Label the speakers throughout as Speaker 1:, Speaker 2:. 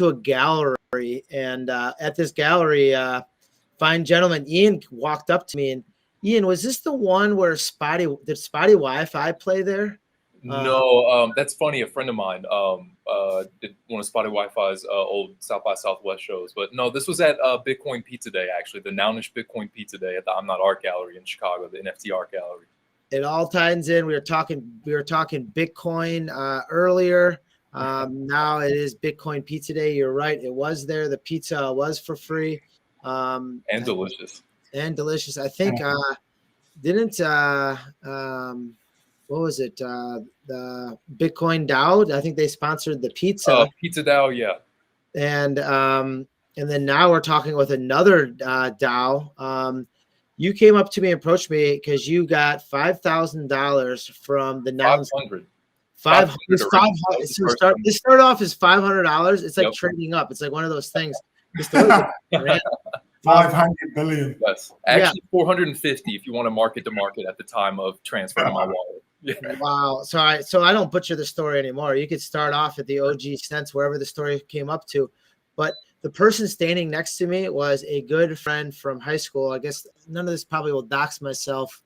Speaker 1: to a gallery, and at this gallery, fine gentleman Ian walked up to me, and Ian, was this the one where did Spotty Wi-Fi play there?
Speaker 2: No, that's funny. A friend of mine did one of Spotty Wi-Fi's old South by Southwest shows, but no, this was at Bitcoin Pizza Day, actually, the Nounish Bitcoin Pizza Day at the I'm Not Art Gallery in Chicago, the NFT Art Gallery.
Speaker 1: It all ties in. We were talking Bitcoin earlier. Now it is Bitcoin Pizza Day. You're right. It was there. The pizza was for free.
Speaker 2: And delicious.
Speaker 1: And delicious. I think what was it? The Bitcoin DAO. I think they sponsored the pizza.
Speaker 2: Pizza DAO, yeah.
Speaker 1: And then now we're talking with another DAO. You came up to me and approached me because you got $5,000 from the Nouns. 500. This started off as $500. It's like trading up. It's like one of those things.
Speaker 3: 500 billion.
Speaker 2: Yes, actually 450 if you want to market to market at the time of transfer to my wallet. Yeah.
Speaker 1: Wow. So I don't butcher the story anymore. You could start off at the OG cents, wherever the story came up to. But the person standing next to me was a good friend from high school. I guess none of this probably will dox myself,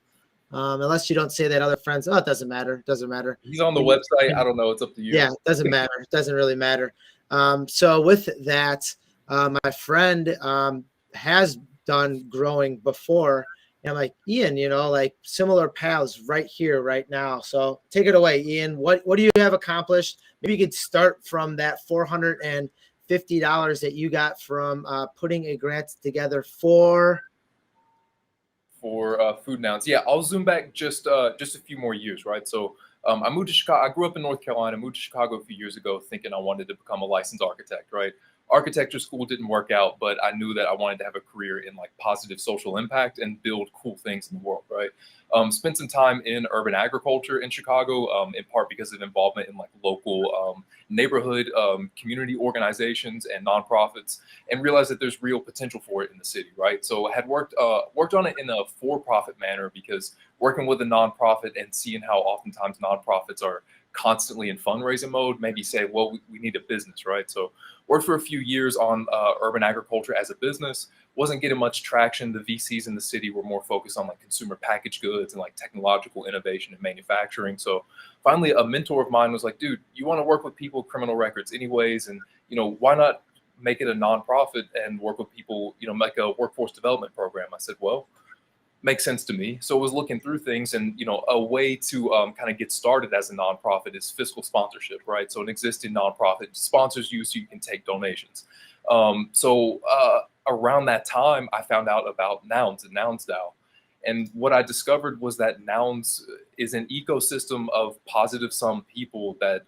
Speaker 1: unless you don't say that other friends. Oh, it doesn't matter. It doesn't matter.
Speaker 2: He's on the website. I don't know. It's up to you.
Speaker 1: Yeah, it doesn't matter. It doesn't really matter. So with that, my friend has done growing before. And I'm like, Ian, like similar paths right here, right now. So take it away, Ian. What do you have accomplished? Maybe you could start from that $450 that you got from putting a grant together for
Speaker 2: Food Nouns. Yeah, I'll zoom back just a few more years, right? So I moved to Chicago. I grew up in North Carolina, moved to Chicago a few years ago thinking I wanted to become a licensed architect, right? Architecture school didn't work out, but I knew that I wanted to have a career in like positive social impact and build cool things in the world, right? Spent some time in urban agriculture in Chicago, in part because of involvement in like local neighborhood community organizations and nonprofits, and realized that there's real potential for it in the city, right? So I had worked on it in a for-profit manner, because working with a nonprofit and seeing how oftentimes nonprofits are constantly in fundraising mode, maybe say, well, we need a business, right? So worked for a few years on urban agriculture as a business. Wasn't getting much traction. The VCs in the city were more focused on like consumer packaged goods and like technological innovation and manufacturing. So finally, a mentor of mine was like, dude, you want to work with people with criminal records anyways, and why not make it a nonprofit and work with people, make a workforce development program? I said, well, makes sense to me. So I was looking through things, and a way to kind of get started as a nonprofit is fiscal sponsorship, right? So an existing nonprofit sponsors you so you can take donations. So around that time, I found out about Nouns and Nouns DAO. And what I discovered was that Nouns is an ecosystem of positive sum people that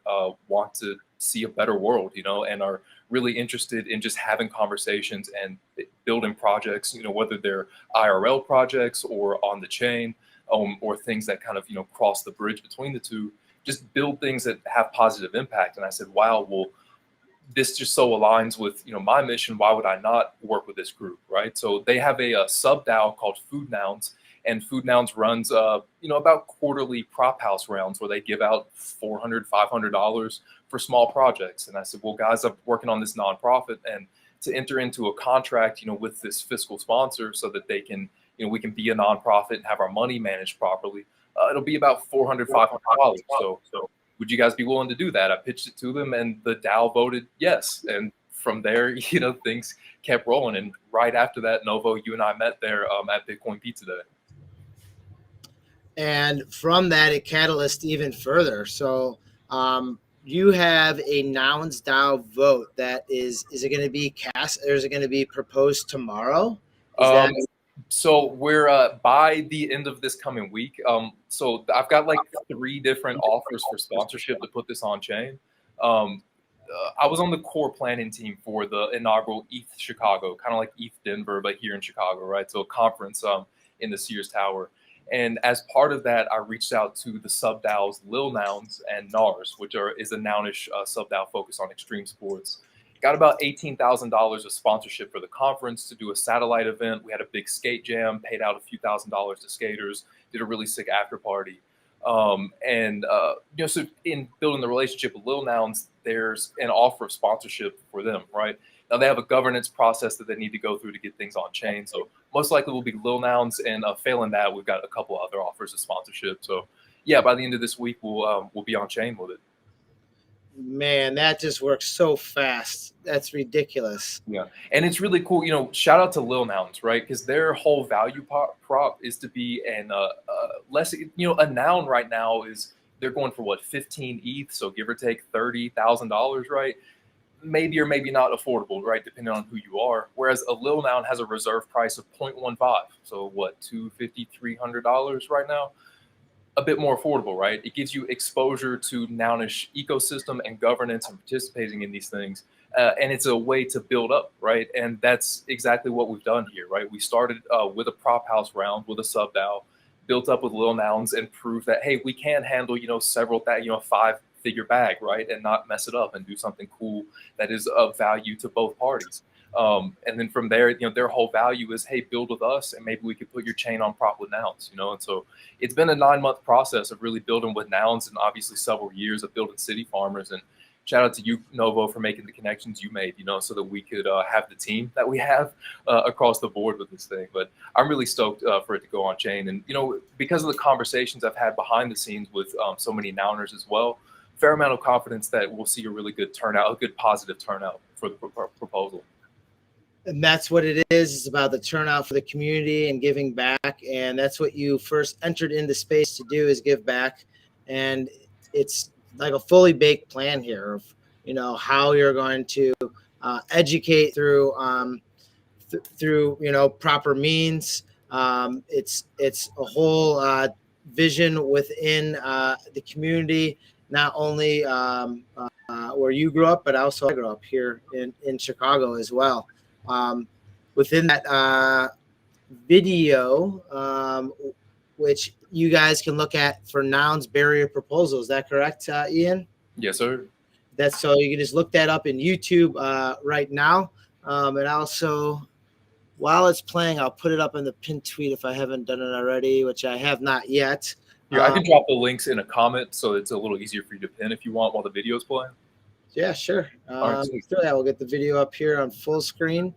Speaker 2: want to see a better world, and are really interested in just having conversations and building projects, whether they're IRL projects or on the chain, or things that kind of, cross the bridge between the two, just build things that have positive impact. And I said, wow, well, this just so aligns with, my mission. Why would I not work with this group, right? So they have a sub DAO called Food Nouns, and Food Nouns runs, about quarterly prop house rounds where they give out $400, $500 for small projects. And I said, well, guys, I'm working on this nonprofit, and to enter into a contract, with this fiscal sponsor so that they can, we can be a nonprofit and have our money managed properly. It'll be about $400, $500. So would you guys be willing to do that? I pitched it to them, and the DAO voted yes. And from there, things kept rolling. And right after that, Novo, you and I met there at Bitcoin Pizza Day.
Speaker 1: And from that, it catalyzed even further. So you have a Nouns DAO vote that is it going to be cast, or is it going to be proposed tomorrow?
Speaker 2: So we're by the end of this coming week. So I've got like 3 different offers for sponsorship to put this on chain. I was on the core planning team for the inaugural ETH Chicago, kind of like ETH Denver, but here in Chicago, right? So a conference in the Sears Tower. And as part of that, I reached out to the sub DAOs Lil Nouns and NARS, which is a Nounish sub DAO focused on extreme sports. Got about $18,000 of sponsorship for the conference to do a satellite event. We had a big skate jam, paid out a few $1,000s to skaters, did a really sick after party. So in building the relationship with Lil Nouns, there's an offer of sponsorship for them, right? Now they have a governance process that they need to go through to get things on chain. So most likely will be Lil Nouns, and failing that, we've got a couple other offers of sponsorship. So yeah, by the end of this week, we'll be on chain with it.
Speaker 1: Man, that just works so fast. That's ridiculous.
Speaker 2: Yeah, and it's really cool. Shout out to Lil Nouns, right? Because their whole value prop is to be less. A noun right now is they're going for what, 15 ETH, so give or take $30,000, right? Maybe or maybe not affordable, right? Depending on who you are. Whereas a Lil Noun has a reserve price of 0.15, so what, $250, $300 right now? A bit more affordable, right? It gives you exposure to Nounish ecosystem and governance and participating in these things. And it's a way to build up, right? And that's exactly what we've done here, right? We started with a prop house round with a sub DAO, built up with Lil Nouns, and proved that, hey, we can handle, several that, 5-figure bag, right? And not mess it up and do something cool that is of value to both parties. And then from there, their whole value is, hey, build with us, and maybe we could put your chain on prop with Nouns, And so it's been a 9-month process of really building with Nouns, and obviously several years of building City Farmers. And shout out to you, Novo, for making the connections you made, so that we could have the team that we have across the board with this thing. But I'm really stoked for it to go on chain. And, because of the conversations I've had behind the scenes with so many Nouners as well, fair amount of confidence that we'll see a really good turnout, a good positive turnout for the proposal.
Speaker 1: And that's what it is. It's about the turnout for the community and giving back. And that's what you first entered into space to do, is give back. And it's like a fully baked plan here of, how you're going to educate through, proper means. It's a whole vision within the community, not only where you grew up, but also I grew up here in Chicago as well. Within that video, which you guys can look at for Nouns barrier proposal. Is that correct, Ian?
Speaker 2: Yes, sir.
Speaker 1: That's so you can just look that up in YouTube right now. And also, while it's playing, I'll put it up in the pinned tweet if I haven't done it already, which I have not yet.
Speaker 2: Yeah, I can drop the links in a comment so it's a little easier for you to pin if you want while the video's playing.
Speaker 1: Yeah, sure.
Speaker 2: Right,
Speaker 1: We'll get the video up here on full screen,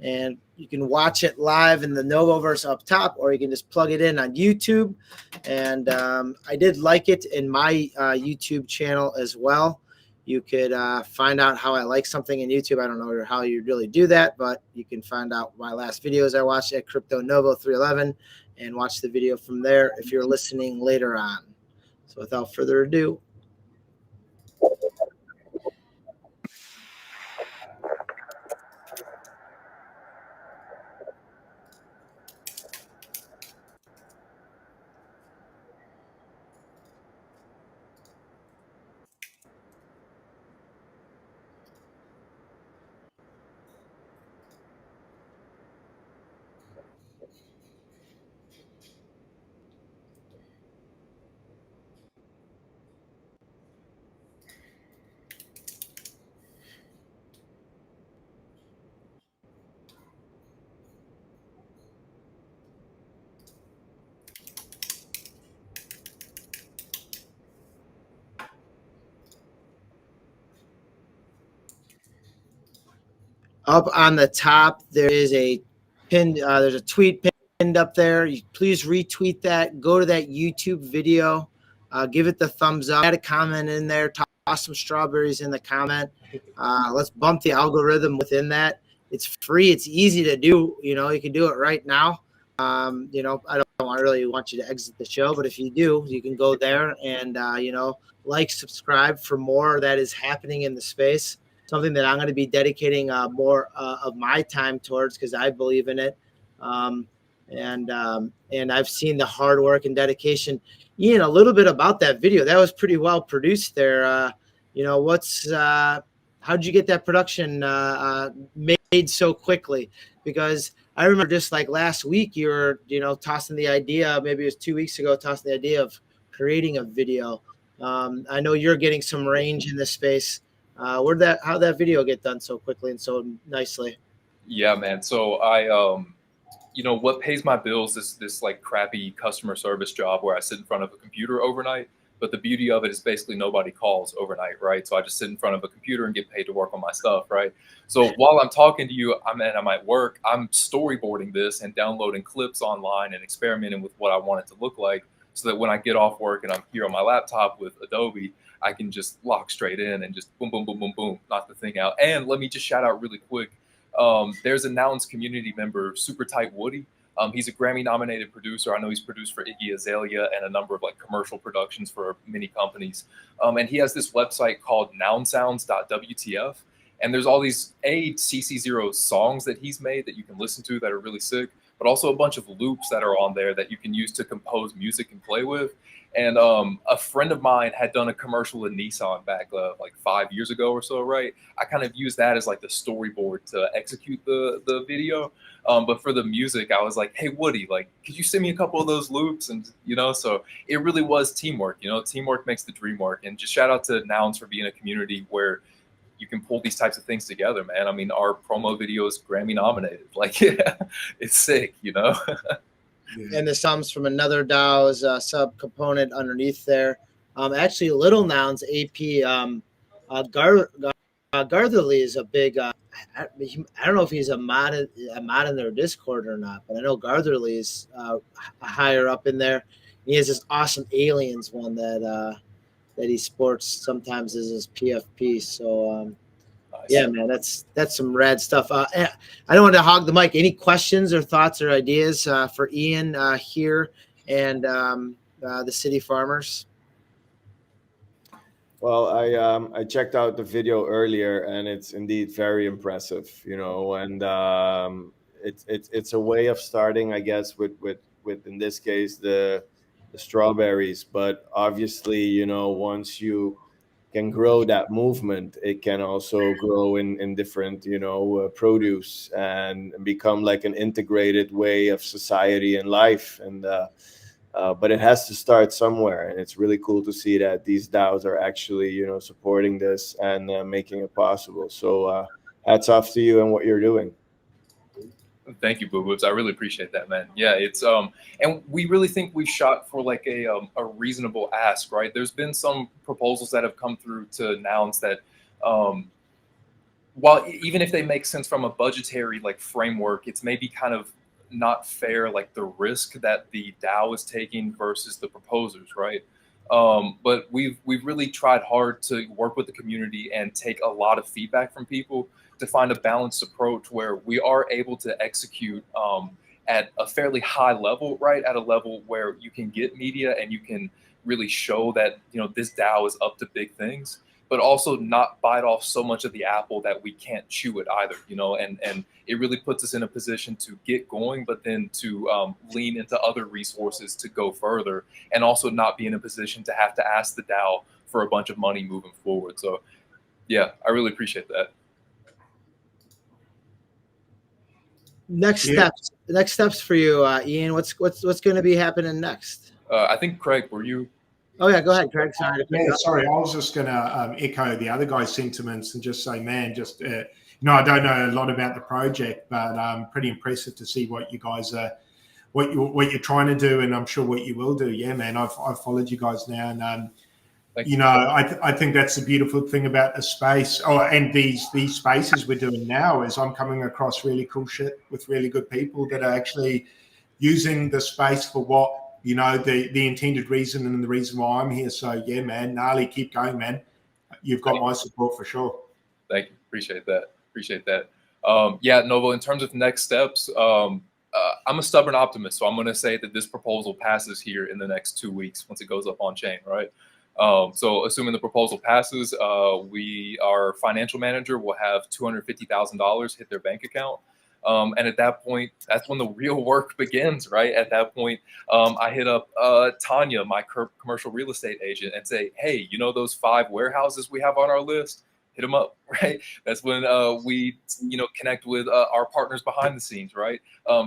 Speaker 1: and you can watch it live in the NovoVerse up top, or you can just plug it in on YouTube. And I did like it in my YouTube channel as well. You could find out how I like something in YouTube. I don't know how you really do that, but you can find out my last videos I watched at CryptoNovo 311 and watch the video from there if you're listening later on. So without further ado. Up on the top, there is a pinned. There's a tweet pinned up there. Please retweet that. Go to that YouTube video. Give it the thumbs up. Add a comment in there. Toss some strawberries in the comment. Let's bump the algorithm within that. It's free. It's easy to do. You can do it right now. I don't really want you to exit the show, but if you do, you can go there and subscribe for more that is happening in the space. Something that I'm going to be dedicating more of my time towards, because I believe in it. And I've seen the hard work and dedication. Ian, a little bit about that video. That was pretty well produced there. How'd you get that production made so quickly? Because I remember just like last week, you were, tossing the idea, maybe it was 2 weeks ago, tossing the idea of creating a video. I know you're getting some range in this space. How'd that video get done so quickly and so nicely?
Speaker 2: Yeah, man. So you know, what pays my bills is this like crappy customer service job where I sit in front of a computer overnight. But the beauty of it is basically nobody calls overnight, right? So I just sit in front of a computer and get paid to work on my stuff, right? So while I'm talking to you, I'm at work, I'm storyboarding this and downloading clips online and experimenting with what I want it to look like, so that when I get off work and I'm here on my laptop with Adobe, I can just lock straight in and just boom, boom, boom, boom, boom, knock the thing out. And let me just shout out really quick. There's a Nouns community member, Super Tight Woody. He's a Grammy-nominated producer. I know he's produced for Iggy Azalea and a number of like commercial productions for many companies. And he has this website called nounsounds.wtf. And there's all these CC0 songs that he's made that you can listen to that are really sick, but also a bunch of loops that are on there that you can use to compose music and play with. And a friend of mine had done a commercial in Nissan back like 5 years ago or so, right? I kind of used that as like the storyboard to execute the video. But for the music, I was like, hey, Woody, like, could you send me a couple of those loops? And, you know, so it really was teamwork. You know, teamwork makes the dream work. And just shout out to Nouns for being a community where you can pull these types of things together, man. I mean, our promo video is Grammy nominated. Like, yeah, it's sick, you know?
Speaker 1: And the sums from another DAO's sub-component underneath there. Actually, Little Nouns AP Gartherly is a big. I don't know if he's a mod in their Discord or not, but I know Gartherly is higher up in there. He has this awesome aliens one that he sports sometimes as his PFP. So yeah, man, that's some rad stuff. I don't want to hog the mic. Any questions or thoughts or ideas for Ian here and the City Farmers?
Speaker 3: Well, I checked out the video earlier, and it's indeed very impressive, you know. And it's a way of starting, I guess, with in this case the strawberries. But obviously, you know, once you can grow that movement, it can also grow in different, you know, produce and become like an integrated way of society and life. And but it has to start somewhere, and it's really cool to see that these DAOs are actually, you know, supporting this and making it possible. So hats off to you and what you're doing.
Speaker 2: Thank you, Boo Boobs. I really appreciate that, man. Yeah, it's and we really think we've shot for like a reasonable ask, right? There's been some proposals that have come through to Nouns that, while even if they make sense from a budgetary like framework, it's maybe kind of not fair, like the risk that the DAO is taking versus the proposers, right? But we've really tried hard to work with the community and take a lot of feedback from people to find a balanced approach where we are able to execute at a fairly high level, right? At a level where you can get media and you can really show that, you know, this DAO is up to big things, but also not bite off so much of the apple that we can't chew it either, you know, and it really puts us in a position to get going, but then to lean into other resources to go further, and also not be in a position to have to ask the DAO for a bunch of money moving forward. So yeah, I really appreciate that.
Speaker 1: Next steps for you, Ian. What's going to be happening next?
Speaker 2: I think Craig, were you?
Speaker 1: Oh yeah, go ahead, Craig. Sorry.
Speaker 4: Yeah, sorry. I was just going to echo the other guy's sentiments and just say, man, just you know, I don't know a lot about the project, but pretty impressive to see what you guys are, what you're trying to do, and I'm sure what you will do. Yeah, man, I've followed you guys now, and you know, I think that's the beautiful thing about the space, and these spaces we're doing now, is I'm coming across really cool shit with really good people that are actually using the space for what, you know, the intended reason and the reason why I'm here. So yeah, man, gnarly, keep going, man. You've got my support for sure.
Speaker 2: Thank you. Appreciate that. Yeah, Novo, in terms of next steps, I'm a stubborn optimist, so I'm going to say that this proposal passes here in the next 2 weeks once it goes up on chain, right? So assuming the proposal passes, our financial manager will have $250,000 hit their bank account. And at that point, that's when the real work begins, right? At that point, I hit up Tanya, my commercial real estate agent, and say, hey, you know those 5 warehouses we have on our list? Hit them up, right? That's when we, you know, connect with our partners behind the scenes, right?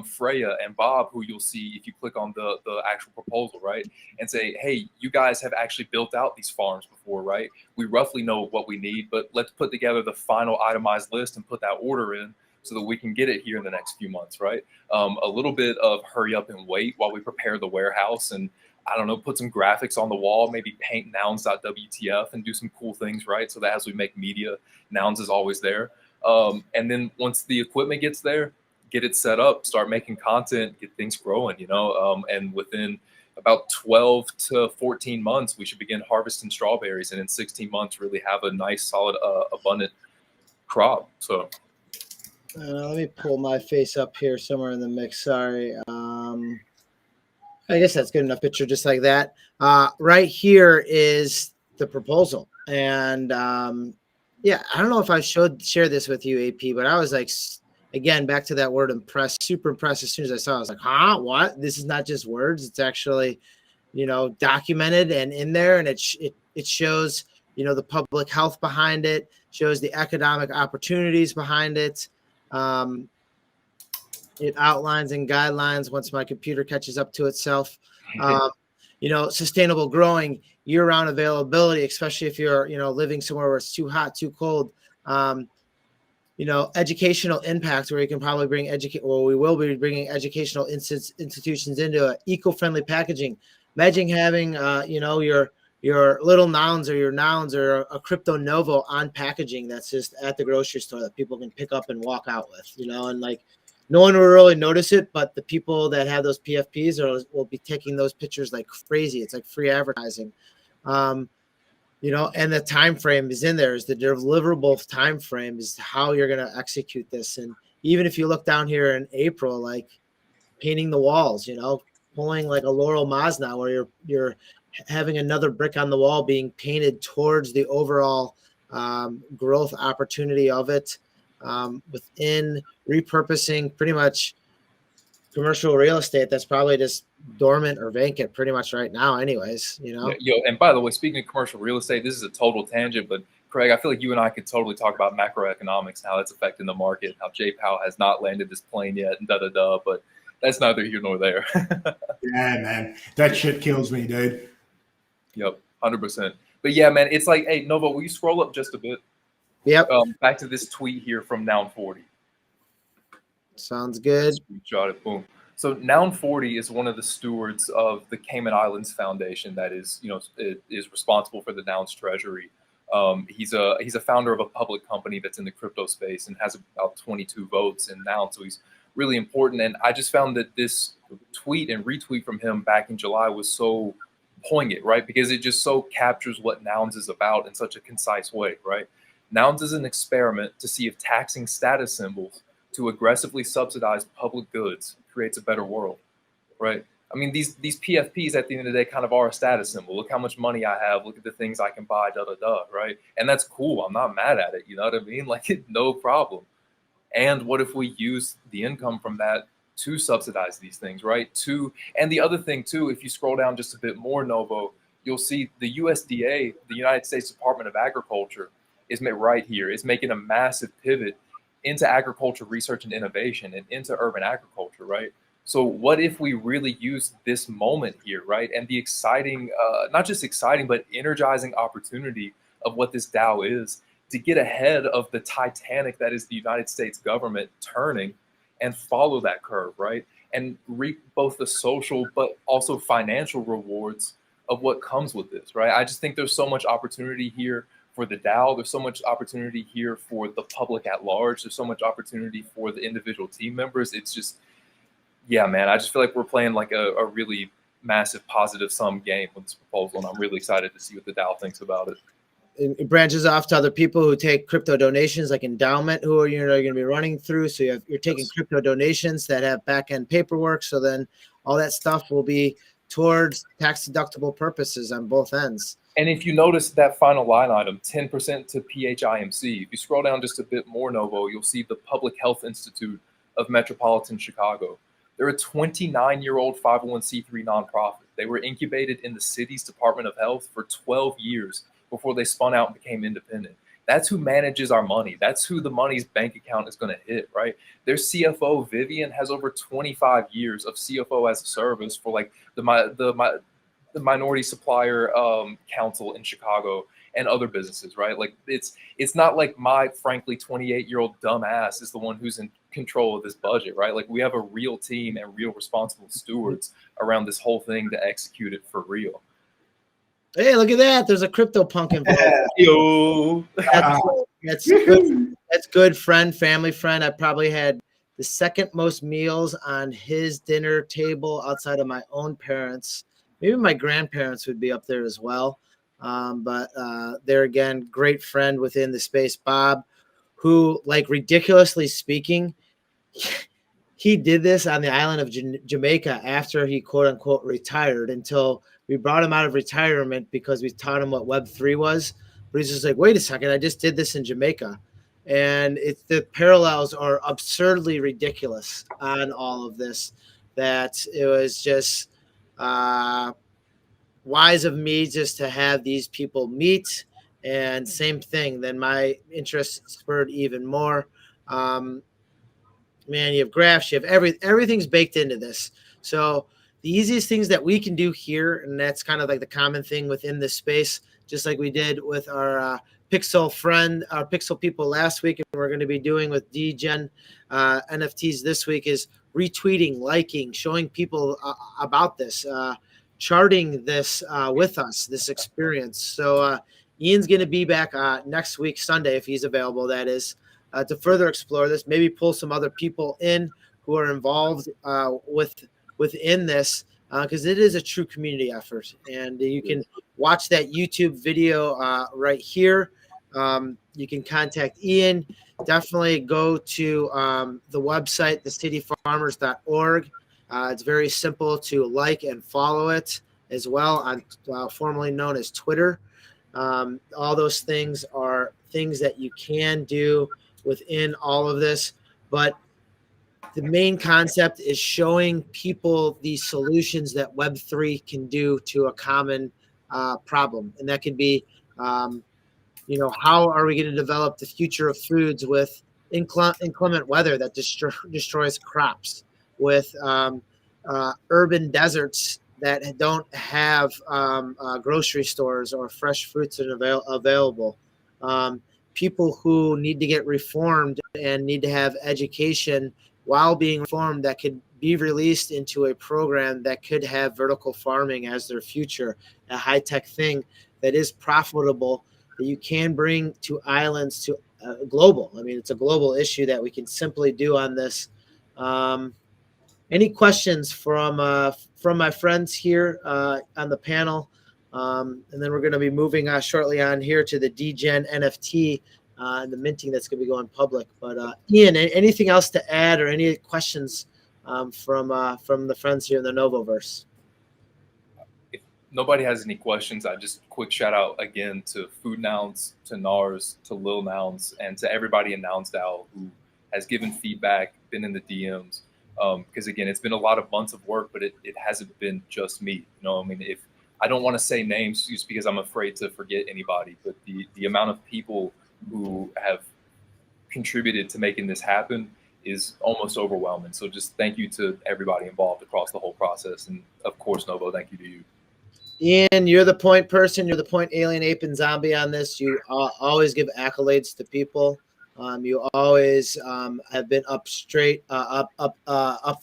Speaker 2: Freya and Bob, who you'll see if you click on the actual proposal, right? And say, hey, you guys have actually built out these farms before, right? We roughly know what we need, but let's put together the final itemized list and put that order in. so that we can get it here in the next few months, right? A little bit of hurry up and wait while we prepare the warehouse and, I don't know, put some graphics on the wall, maybe paint nouns.wtf and do some cool things, right? So that as we make media, Nouns is always there. And then once the equipment gets there, get it set up, start making content, get things growing, you know, and within about 12 to 14 months, we should begin harvesting strawberries, and in 16 months, really have a nice, solid, abundant crop. So
Speaker 1: let me pull my face up here somewhere in the mix. Sorry. I guess that's good enough picture, just like that. Right here is the proposal. And yeah, I don't know if I should share this with you, AP, but I was like, again, back to that word impressed, super impressed. As soon as I saw it, I was like, huh, what? This is not just words. It's actually, you know, documented and in there. And it shows, you know, the public health behind it, shows the economic opportunities behind it. It outlines and guidelines once my computer catches up to itself. You know, sustainable growing, year-round availability, especially if you're, you know, living somewhere where it's too hot, too cold. You know, educational impact, where you can probably bring we will be bringing educational institutions into eco-friendly packaging. Imagine having, you know, your little nouns or your nouns or a CryptoNovo on packaging that's just at the grocery store that people can pick up and walk out with, you know, and like no one will really notice it, but the people that have those PFPs will be taking those pictures like crazy. It's like free advertising. You know, and the time frame is in there, is the deliverable time frame is how you're going to execute this. And even if you look down here in April, like painting the walls, you know, pulling like a Laurel Masna, where you're having another brick on the wall being painted towards the overall growth opportunity of it, within repurposing pretty much commercial real estate that's probably just dormant or vacant pretty much right now anyways, you know.
Speaker 2: Yo, and by the way, speaking of commercial real estate, this is a total tangent, but Craig, I feel like you and I could totally talk about macroeconomics and how that's affecting the market, how Jay Powell has not landed this plane yet, and but that's neither here nor there.
Speaker 4: Yeah, man, that shit kills me, dude.
Speaker 2: Yep, 100%. But yeah, man, it's like, hey, Novo, will you scroll up just a bit?
Speaker 1: Yep.
Speaker 2: Back to this tweet here from Noun 40.
Speaker 1: Sounds good.
Speaker 2: Screenshot it, boom. So Noun 40 is one of the stewards of the Cayman Islands Foundation that is, you know, is responsible for the Nouns treasury. He's a founder of a public company that's in the crypto space and has about 22 votes in Nouns, so he's really important. And I just found that this tweet and retweet from him back in July was so poignant, right? Because it just so captures what Nouns is about in such a concise way, right? Nouns is an experiment to see if taxing status symbols to aggressively subsidize public goods creates a better world, right? I mean, these PFPs at the end of the day kind of are a status symbol. Look how much money I have. Look at the things I can buy, right? And that's cool. I'm not mad at it. You know what I mean? Like, no problem. And what if we use the income from that to subsidize these things, right? And the other thing too, if you scroll down just a bit more, Novo, you'll see the USDA, the United States Department of Agriculture, is right here, is making a massive pivot into agriculture research and innovation and into urban agriculture, right? So what if we really use this moment here, right? And the exciting, not just exciting, but energizing opportunity of what this DAO is to get ahead of the Titanic that is the United States government turning and follow that curve, right? And reap both the social but also financial rewards of what comes with this, right? I just think there's so much opportunity here for the DAO. There's so much opportunity here for the public at large. There's so much opportunity for the individual team members. It's just, yeah, man, I just feel like we're playing like a really massive positive sum game with this proposal. And I'm really excited to see what the DAO thinks about it.
Speaker 1: It branches off to other people who take crypto donations, like endowment, who are, you know, going to be running through. So you're taking crypto donations that have back end paperwork. So then all that stuff will be towards tax deductible purposes on both ends.
Speaker 2: And if you notice that final line item, 10% to PHIMC, if you scroll down just a bit more, Novo, you'll see the Public Health Institute of Metropolitan Chicago. They're a 29-year-old 501c3 nonprofit. They were incubated in the city's Department of Health for 12 years before they spun out and became independent. That's who manages our money. That's who the money's bank account is going to hit, right? Their CFO, Vivian, has over 25 years of CFO as a service for like the Minority Supplier Council in Chicago. and other businesses, right? Like it's not like my frankly 28-year-old dumb ass is the one who's in control of this budget, right? Like we have a real team and real responsible stewards around this whole thing to execute it for real.
Speaker 1: Hey, look at that. There's a crypto punk involved.
Speaker 2: Yo.
Speaker 1: That's good. That's good family friend. I probably had the second most meals on his dinner table outside of my own parents. Maybe my grandparents would be up there as well. But there again, great friend within the space, Bob, who, like, ridiculously speaking, he did this on the island of Jamaica after he quote unquote retired, until we brought him out of retirement because we taught him what Web3 was. But he's just like, wait a second, I just did this in Jamaica. And the parallels are absurdly ridiculous on all of this, that it was just wise of me just to have these people meet. And same thing, then my interest spurred even more. Man, you have graphs, you have everything's baked into this. So the easiest things that we can do here, and that's kind of like the common thing within this space, just like we did with our Pixel people last week, and we're going to be doing with DGen NFTs this week, is retweeting, liking, showing people about this, charting this with us, this experience. So Ian's going to be back next week, Sunday, if he's available, that is, to further explore this, maybe pull some other people in who are involved within this, because it is a true community effort. And you can watch that YouTube video right here. You can contact Ian. Definitely go to the website, thecityfarmers.org. It's very simple to like and follow it as well on formerly known as Twitter. All those things are things that you can do within all of this, but the main concept is showing people the solutions that Web3 can do to a common problem. And that could be, how are we going to develop the future of foods with inclement weather that destroys crops, with urban deserts that don't have grocery stores or fresh fruits available. People who need to get reformed and need to have education while being reformed that could be released into a program that could have vertical farming as their future, a high-tech thing that is profitable, that you can bring to islands, to global. I mean, it's a global issue that we can simply do on this. Any questions from my friends here on the panel? And then we're going to be moving shortly on here to the DGen NFT and the minting that's going to be going public. But Ian, anything else to add, or any questions from the friends here in the NovoVerse?
Speaker 2: If nobody has any questions, I just quick shout out again to Food Nouns, to NARS, to Lil Nouns, and to everybody in NounsDAO who has given feedback, been in the DMs. Because again, it's been a lot of months of work, but it hasn't been just me. I mean, if I don't want to say names just because I'm afraid to forget anybody, but the amount of people who have contributed to making this happen is almost overwhelming. So just thank you to everybody involved across the whole process. And of course, Novo, thank you to you.
Speaker 1: Ian, you're the point person. You're the point alien, ape, and zombie on this. You always give accolades to people. You always have been up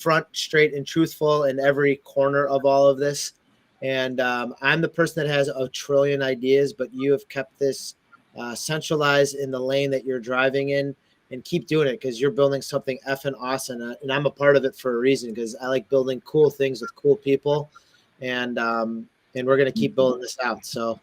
Speaker 1: front, straight, and truthful in every corner of all of this. And I'm the person that has a trillion ideas, but you have kept this centralized in the lane that you're driving in, and keep doing it, because you're building something effing awesome. And I'm a part of it for a reason, because I like building cool things with cool people. And we're going to keep building this out. So